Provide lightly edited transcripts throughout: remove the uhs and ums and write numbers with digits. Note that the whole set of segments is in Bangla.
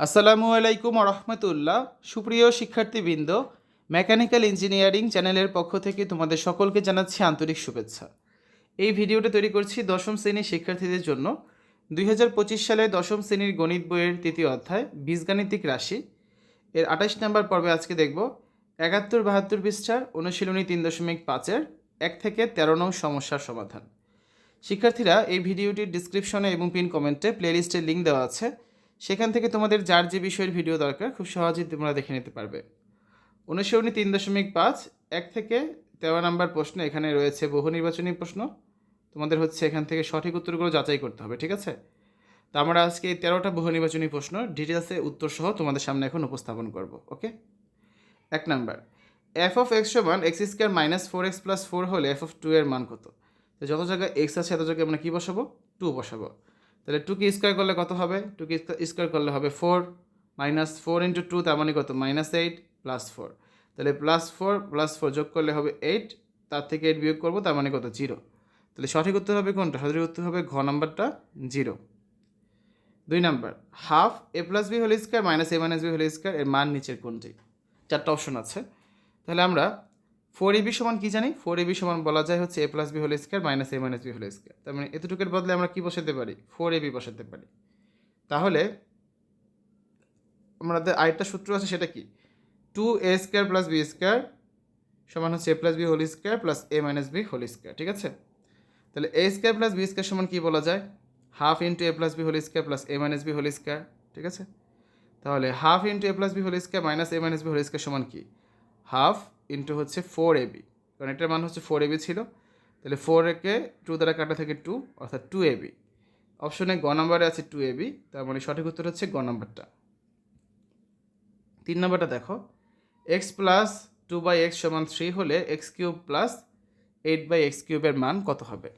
আসসালামু আলাইকুম রহমতুল্লাহ। সুপ্রিয় শিক্ষার্থীবৃন্দ, মেকানিক্যাল ইঞ্জিনিয়ারিং চ্যানেলের পক্ষ থেকে তোমাদের সকলকে জানাচ্ছি আন্তরিক শুভেচ্ছা। এই ভিডিওটা তৈরি করছি দশম শ্রেণীর শিক্ষার্থীদের জন্য। 2025 সালে দশম শ্রেণীর গণিত বইয়ের তৃতীয় অধ্যায় বীজগাণিতিক রাশি এর 28 নম্বর পর্বে আজকে দেখব 71-72 পৃষ্ঠার অনুশীলনী 3.5-এর 1 থেকে 13 নং সমস্যার সমাধান। শিক্ষার্থীরা, এই ভিডিওটির ডিসক্রিপশনে এবং পিন কমেন্টে প্লেলিস্টের লিঙ্ক দেওয়া আছে, সেখান থেকে তোমাদের যার যে বিষয়ের ভিডিও দরকার খুব সহজেই তোমরা দেখে নিতে পারবে। অনুশীলনী 3.5 1 থেকে 13 নম্বর প্রশ্ন এখানে রয়েছে বহু নির্বাচনী প্রশ্ন। তোমাদের হচ্ছে এখান থেকে সঠিক উত্তরগুলো যাচাই করতে হবে, ঠিক আছে? তো আমরা আজকে এই 13টা বহু নির্বাচনী প্রশ্ন ডিটেলসে উত্তর সহ তোমাদের সামনে এখন উপস্থাপন করব। ওকে, 1 নাম্বার, এফ অফ এক্স সমান x square minus 4x plus 4 হলে এফ অফ 2 এর মান কত? তো যত জায়গায় এক্স আছে এত জায়গায় আমরা কী বসাবো? 2 বসাবো। তাহলে 2 কে স্কোয়ার করলে কত হবে? 2 কে স্কোয়ার করলে হবে 4 মাইনাস 4 ইন্টু 2, তার মানে কত? -8 প্লাস 4। তাহলে +4 যোগ করলে হবে 8, তার থেকে 8 বিয়োগ করবো, তার মানে কত? 0। তাহলে সঠিক উত্তর হবে কোনটা? সঠিক উত্তর হবে ঘ নাম্বারটা, 0। 2 number, half A plus B whole square minus A minus B whole square এর মান নিচের কোনটি? 4টা অপশন আছে। তাহলে আমরা 4ab সমান কি জানি? 4ab সমান বলা যায় হচ্ছে a plus B whole square minus A minus B whole square. তার মানে এতটুকুর বদলে আমরা কি বসাতে পারি? 4ab বসাতে পারি। তাহলে আমাদের আরেকটা সূত্র আছে, সেটা কি? 2a square plus b square সমান হচ্ছে a plus B whole square plus a minus B whole square, ঠিক আছে? তাহলে a square plus b square সমান কি বলা যায়? Half into a plus B whole square plus a minus B whole square, ঠিক আছে? তাহলে half into a plus B whole square minus A minus B whole square সমান কি? হাফ ইন্টু হচ্ছে 4ab, কারণ এটার মান হচ্ছে 4ab ছিল। তাহলে 4কে 2 দ্বারা কাটা থেকে 2, অর্থাৎ 2ab। অপশনে গ নাম্বারে আছে 2ab, তার মানে সঠিক উত্তর হচ্ছে গ নাম্বারটা। 3 নাম্বারটা দেখো, এক্স প্লাস 2/x সমান 3 হলে এক্স কিউব প্লাস 8/x কিউবের মান কত হবে?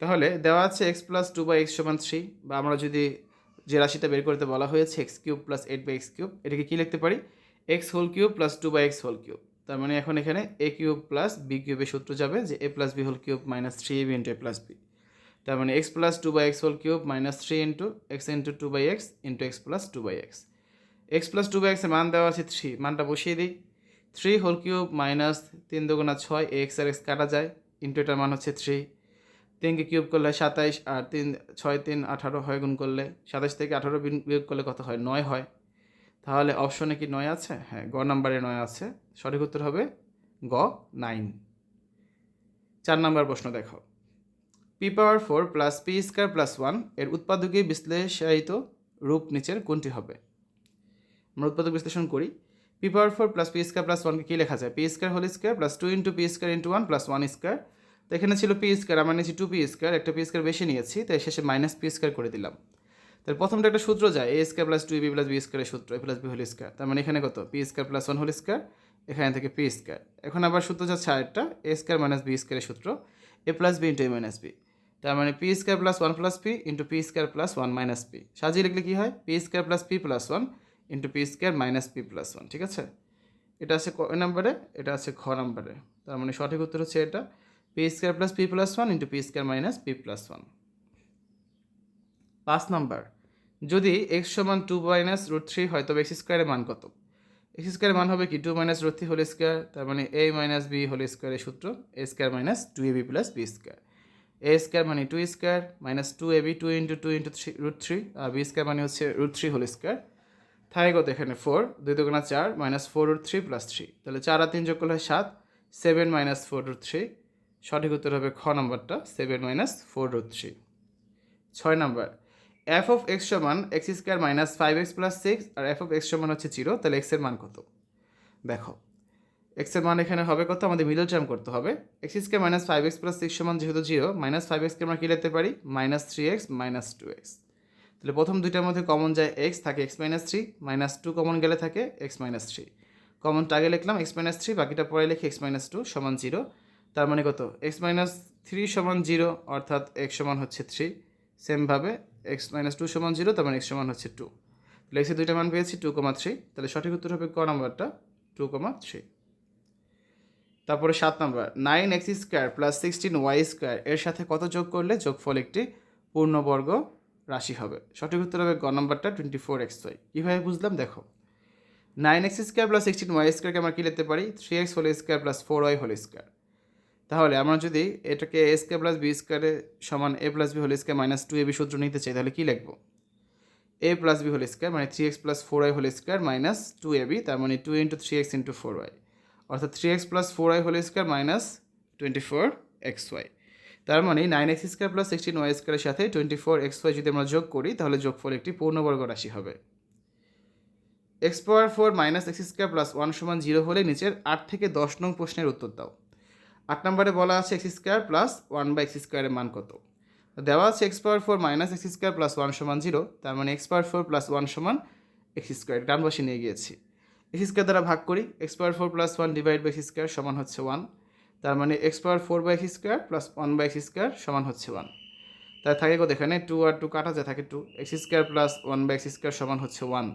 তাহলে দেওয়া আছে এক্স প্লাস 2/x সমান 3, বা আমরা যদি যে রাশিটা বের করতে বলা হয়েছে x cube plus 8/x cube, এটাকে কী লিখতে পারি? X whole cube plus 2/x whole cube. তার মানে এখন এখানে এ কিউব প্লাস বি কিউবের সূত্র যাবে যে a plus B whole cube minus 3ab into a plus b. তার মানে x plus 2/x whole cube minus 3 into x into 2/x into x plus 2/x। X plus 2/x এর মান দেওয়া আছে 3, মানটা বসিয়ে দিই। 3 হোল কিউব মাইনাস 3 দুগুণা 6, এক্স আর এক্স কাটা যায়, ইন্টু এটার মান হচ্ছে 3। 3কে কিউব করলে 27, আর 6 3 18 হয়, গুণ করলে 27 থেকে 18 বিয়োগ করলে কত হয়? 9 হয়। তাহলে অপশনে কি 9 আছে? হ্যাঁ, গ নাম্বারে 9 আছে। সঠিক উত্তর হবে গ 9। 4 নাম্বার প্রশ্ন দেখো, p⁴ plus p square plus 1 এর উৎপাদকে বিশ্লেষিত রূপ নিচের কোনটি হবে? আমরা উৎপাদক বিশ্লেষণ করি। p⁴ plus p square plus 1কে কী লেখা যায়? P square whole square plus 2 into p square into 1 plus 1 square. তো এখানে ছিল পি স্কোয়ার, আমরা নিয়েছি 2p স্কোয়ার, একটা পি স্কোয়ার বেশি নিয়েছি, তাই শেষে মাইনাস পি স্কোয়ার করে দিলাম। তাহলে প্রথমটা একটা সূত্র যায়, a square plus 2ab plus b স্কোয়ারের সূত্র, a plus B whole square. তার মানে এখানে কত? P square plus 1 whole square, এখানে থেকে পি স্কোয়ার। এখন আবার সূত্র যাচ্ছে আরেকটা, এ স্কোয়ার মাইনাস বি স্কোয়ারের সূত্র, a plus B into A minus B. তার মানে P square plus 1 plus P into p square plus 1 minus P. সাজিয়ে লিখলে কী হয়? P square plus P plus 1 into p square minus P plus 1, ঠিক আছে? এটা আছে ক নাম্বারে, এটা আছে খ নাম্বারে। তার মানে সঠিক উত্তর হচ্ছে এটা, P square plus P plus 1 into p square minus P plus 1। 5 number, যদি এক্স সমান 2 মাইনাস রুট 3 হয় তবে এক্স স্কোয়ারের মান কত? এক্স স্কোয়ারের মান হবে কি? 2 মাইনাস রুট 3 হোল স্কোয়ার, তার মানে এ মাইনাস বি হোল স্কোয়ারের সূত্র, a square minus 2ab plus b square. A square মানে 2 square minus 2ab, 2 into 2 into root 3, আর বি স্কোয়ার মানে হচ্ছে রুট 3 হোল স্কোয়ার। থাকে কত এখানে? 4, 2 দুগুণা 4 মাইনাস 4 রুট 3 প্লাস 3। তাহলে 4 আর 3 যোগ করলে হয় 7, 7 মাইনাস 4 রুট 3। সঠিক উত্তর হবে খ নাম্বারটা, 7 minus 4 root 3। 6 number, f of x সমান x square minus 5x plus 6, আর এফ অফ এক্স সমান হচ্ছে 0, তাহলে এক্সের মান কত? দেখো, এক্সের মান এখানে হবে কত? আমাদের মিডল টার্ম করতে হবে। X square minus 5x plus 6 সমান যেহেতু 0, মাইনাস 5xকে আমরা কী লিখতে পারি? Minus 3x minus 2x। তাহলে প্রথম দুইটার মধ্যে কমন যায় এক্স, থাকে এক্স মাইনাস 3, মাইনাস 2 কমন গেলে থাকে এক্স মাইনাস 3। কমনটা আগে লিখলাম এক্স মাইনাস 3, বাকিটা পরে লিখে এক্স মাইনাস 2 সমান 0। তার মানে কত? এক্স মাইনাস 3 সমান 0, অর্থাৎ এক্স সমান হচ্ছে 3। সেমভাবে এক্স মাইনাস 2 সমান 0, তার মানে এক্স সমান হচ্ছে 2। তাহলে এক্সের দুইটা মান পেয়েছি 2,3। তাহলে সঠিক উত্তর হবে ক নাম্বারটা, 2,3। তারপরে 7 number, 9x square plus 16y square এর সাথে কত যোগ করলে যোগফল একটি পূর্ণবর্গ রাশি হবে? সঠিক উত্তর হবে গ নাম্বারটা 24xy। কীভাবে বুঝলাম দেখো, 9x² প্লাস 16y² আমরা কী লিখতে পারি? 3x whole square plus 4y whole square. তাহলে আমরা যদি এটাকে a স্কোয়ার প্লাস বি স্কোয়ারে সমান a plus B whole square minus 2ab সূত্র নিতে চাই, তাহলে কী লিখবো? a plus B whole square মানে 3x plus 4y whole square minus 2ab, তার মানে 2 ইন্টু 3x ইন্টু 4y, অর্থাৎ 3x plus 4y whole square minus 24xy। তার মানে 9x² প্লাস 16y² সাথে 24xy যদি আমরা যোগ করি তাহলে যোগফল একটি পূর্ণবর্গ রাশি হবে। x⁴ মাইনাস x² প্লাস 1 সমান 0 হলে নিচের 8 থেকে 10 নং প্রশ্নের উত্তর দাও। 8 নম্বরে বলা আছে x² প্লাস 1/x² এর মান কত? দেওয়া আছে x⁴ মাইনাস x² প্লাস 1 সমান 0, তার মানে x⁴ প্লাস 1 সমান x²। ডান পাশে নিয়ে গিয়েছি, x² দ্বারা ভাগ করি, x⁴ plus 1 divide by x² সমান হচ্ছে 1, তার মানে x⁴/x² প্লাস 1/x² সমান হচ্ছে 1। তাই থাকে কত এখানে? 2 আর 2 কাটা যায়, থাকে 2। x² প্লাস 1/x² সমান হচ্ছে 1।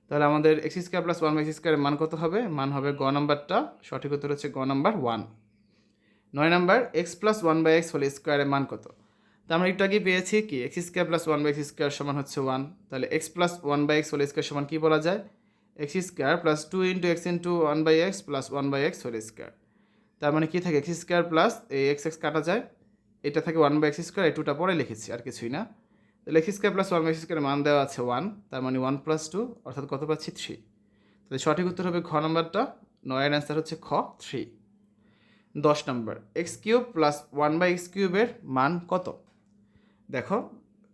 তাহলে আমাদের x² প্লাস 1/x² এর মান কত হবে? মান হবে গ নাম্বারটা, সঠিক উত্তর হচ্ছে গ number 1। 9 number x plus 1/x whole স্কোয়ারের মান কত? তো আমরা একটু আগে পেয়েছি কি x² প্লাস 1/x² সমান হচ্ছে 1, তাহলে x plus 1/x whole square সমান কী বলা যায়? x² plus 2 into x into 1/x plus 1/x whole square. তার মানে কী থাকে? x² প্লাস এই x কাটা যায়, এটা থাকে 1/x², এই 2টা পরে লিখেছি আর কিছুই না। তাহলে x² প্লাস 1/x² এর মান দেওয়া আছে 1, তার মানে 1 প্লাস 2 অর্থাৎ কত পাচ্ছি? 3। তাহলে সঠিক উত্তর হবে খ নাম্বারটা, 9 এর অ্যান্সার হচ্ছে খ 3। 10 নম্বর x³ প্লাস 1/x³ এর মান কত? দেখো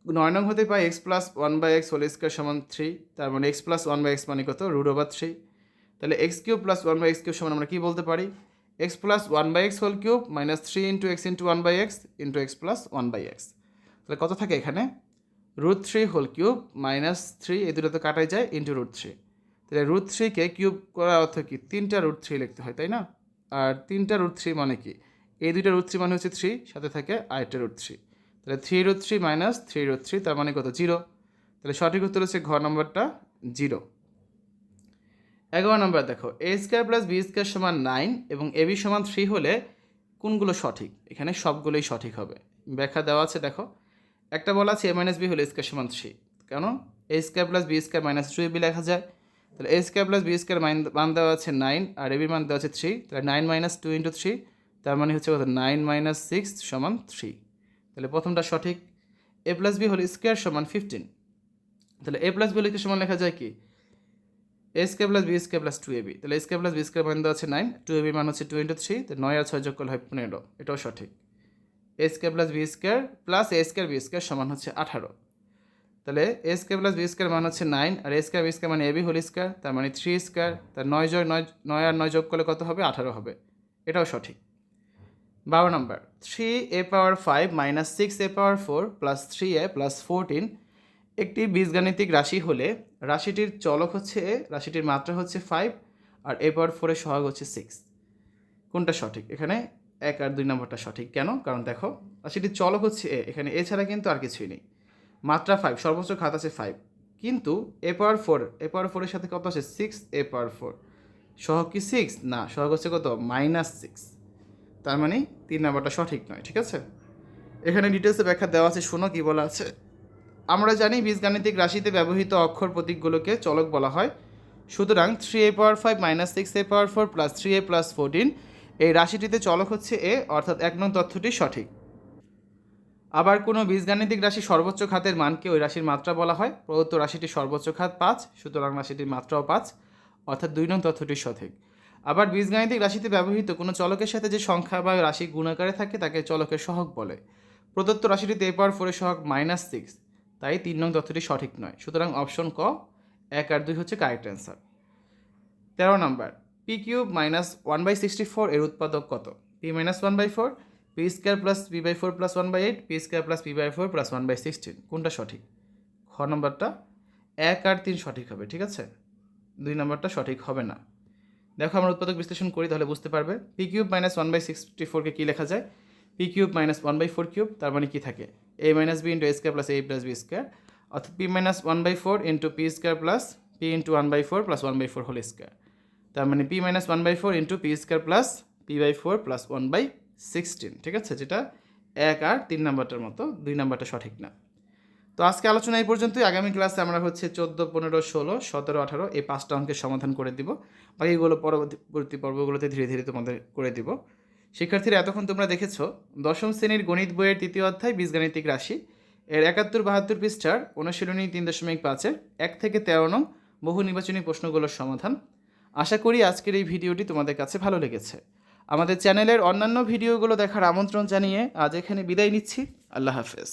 9 নং হতে পাই x plus 1/x whole square সমান 3, তার মানে x প্লাস 1/x মানে কত? √3। তাহলে x³ প্লাস 1/x³ সমান আমরা কী বলতে পারি? x plus 1/x whole cube minus 3 into x into 1/x into x plus 1/x। তাহলে কত থাকে এখানে? √3 হোল কিউব মাইনাস 3, এই দুটো তো কাটাই যায়, ইন্টু √3। তাহলে √3কে কিউব করার অর্থ কি? 3টা √3 লিখতে হয়, তাই না? আর 3টা √3 মানে কি? এই দুইটা √3 মানে হচ্ছে 3, সাথে থাকে আরেকটা √3। তাহলে 3√3 মাইনাস 3√3, তার মানে কত? 0। তাহলে সঠিক উত্তর হচ্ছে ঘ নম্বরটা 0। 11 নম্বর দেখো, a² প্লাস b² সমান 9 এবং ab সমান 3 হলে কোনগুলো সঠিক? এখানে সবগুলোই সঠিক হবে। ব্যাখ্যা দেওয়া আছে দেখো, একটা বলা আছে a মাইনাস b হলে a² সমান 3, কেন? a² plus b² minus 2ab লেখা যায়। তাহলে a² প্লাস b² মান দেওয়া আছে 9 আর ab মান দেওয়া আছে 3, তাহলে 9 মাইনাস 2 ইন্টু 3, তার মানে হচ্ছে কত? 9 মাইনাস 6 সমান 3। তাহলে প্রথমটা সঠিক। a plus b whole square সমান 15, তাহলে a plus b whole square সমান লেখা যায় কি? a² plus b² plus 2ab, তাহলে a² প্লাস b² মান দেওয়া আছে 9, 2ab মান হচ্ছে 2 ইন্টু 3, তো 9 আর 6 যোগ করলে হয় 15, এটাও সঠিক। a² plus b² plus a² b² সমান হচ্ছে 18, তাহলে a² প্লাস b² মান হচ্ছে 9 আর a² b² মানে ab হোল স্কোয়ার, তার মানে 3², তার 9 আর 9 যোগ করলে কত হবে? 18 হবে, এটাও সঠিক। 12 নম্বর 3a⁴ minus 6a⁴ plus 3a plus 14 একটি বীজগাণিতিক রাশি হলে রাশিটির চলক হচ্ছে a, রাশিটির মাত্রা হচ্ছে 5 আর a⁴ এর সহগ হচ্ছে 6। কোনটা সঠিক? এখানে 1 আর 2 নম্বরটা সঠিক। কেন? কারণ দেখো রাশিটির চলক হচ্ছে a, এখানে a ছাড়া কিন্তু আর কিছুই নেই। মাত্রা 5, সর্বোচ্চ ঘাত আছে 5, কিন্তু a⁴ এর সাথে কত আছে? 6a⁴। সহগ কি 6? না, সহগ হচ্ছে কত? -6। তার মানে 3 নাম্বারটা সঠিক নয়, ঠিক আছে? এখানে ডিটেলসে ব্যাখ্যা দেওয়া আছে, শোনো কি বলা আছে। আমরা জানি বীজগাণিতিক রাশিতে ব্যবহৃত অক্ষর প্রতীকগুলোকে চলক বলা হয়, সুতরাং 3a⁴ minus 6a⁴ plus 3a plus 14 এই রাশিটিতে চলক হচ্ছে a, অর্থাৎ 1 নং তথ্যটি সঠিক। আবার কোনো বীজগাণিতিক রাশি সর্বোচ্চ ঘাতের মানকে ওই রাশির মাত্রা বলা হয়। প্রদত্ত রাশিটির সর্বোচ্চ ঘাত 5, সুতরাং রাশিটির মাত্রাও 5, অর্থাৎ 2 নং তথ্যটি সঠিক। আবার বীজগাণিতিক রাশিতে ব্যবহৃত কোনো চলকের সাথে যে সংখ্যা বা রাশি গুণাকারে থাকে তাকে চলকের সহগ বলে। প্রদত্ত রাশিটিতে a⁴ এর সহগ -6, তাই 3 নং তথ্যটি সঠিক নয়, সুতরাং অপশন ক 1 আর 2 হচ্ছে কারেক্ট অ্যান্সার। 13 নম্বর p³ মাইনাস 1/64 এর উৎপাদক কত? p minus 1/4, p² plus p/4 plus 1/8, p² plus p/4 plus 1/16, কোনটা সঠিক? খ নম্বরটা 1 আর 3 সঠিক হবে, ঠিক আছে? 2 নম্বরটা সঠিক হবে না। দেখো আমরা উৎপাদক বিশ্লেষণ করি, তাহলে বুঝতে পারবে। p³ মাইনাস 1/64 কে কী লেখা যায়? p³ মাইনাস 1/4, তার মানে কি থাকে? a minus b into a² plus a plus b², অর্থাৎ p minus 1/4 into p² plus p into 1/4 plus 1/4 whole square, তার মানে p minus 1/4 into p² plus p/4 plus 1/16, ঠিক আছে? যেটা 1 আর 3 নাম্বারটার মতো, 2 নাম্বারটা সঠিক না। তো আজকে আলোচনা এই পর্যন্তই। আগামী ক্লাসে আমরা হচ্ছে 14, 15, 16, 17, 18 এই 5টা অঙ্কের সমাধান করে দিব। বাকিগুলো পরবর্তী পর্বগুলোতে ধীরে ধীরে তোমাদের করে দিব। শিক্ষার্থীরা, এতক্ষণ তোমরা দেখেছো দশম শ্রেণীর গণিত বইয়ের 3য় অধ্যায় বীজগাণিতিক রাশি এর 71-72 পৃষ্ঠার অনুশীলনী 3.5-এর 1 থেকে 13 নং বহু নির্বাচনী প্রশ্নগুলোর সমাধান। আশা করি আজকের এই ভিডিওটি তোমাদের কাছে ভালো লেগেছে। আমাদের চ্যানেলের অন্যান্য ভিডিওগুলো দেখার আমন্ত্রণ জানিয়ে আজ এখানে বিদায় নিচ্ছি। আল্লাহ হাফেজ।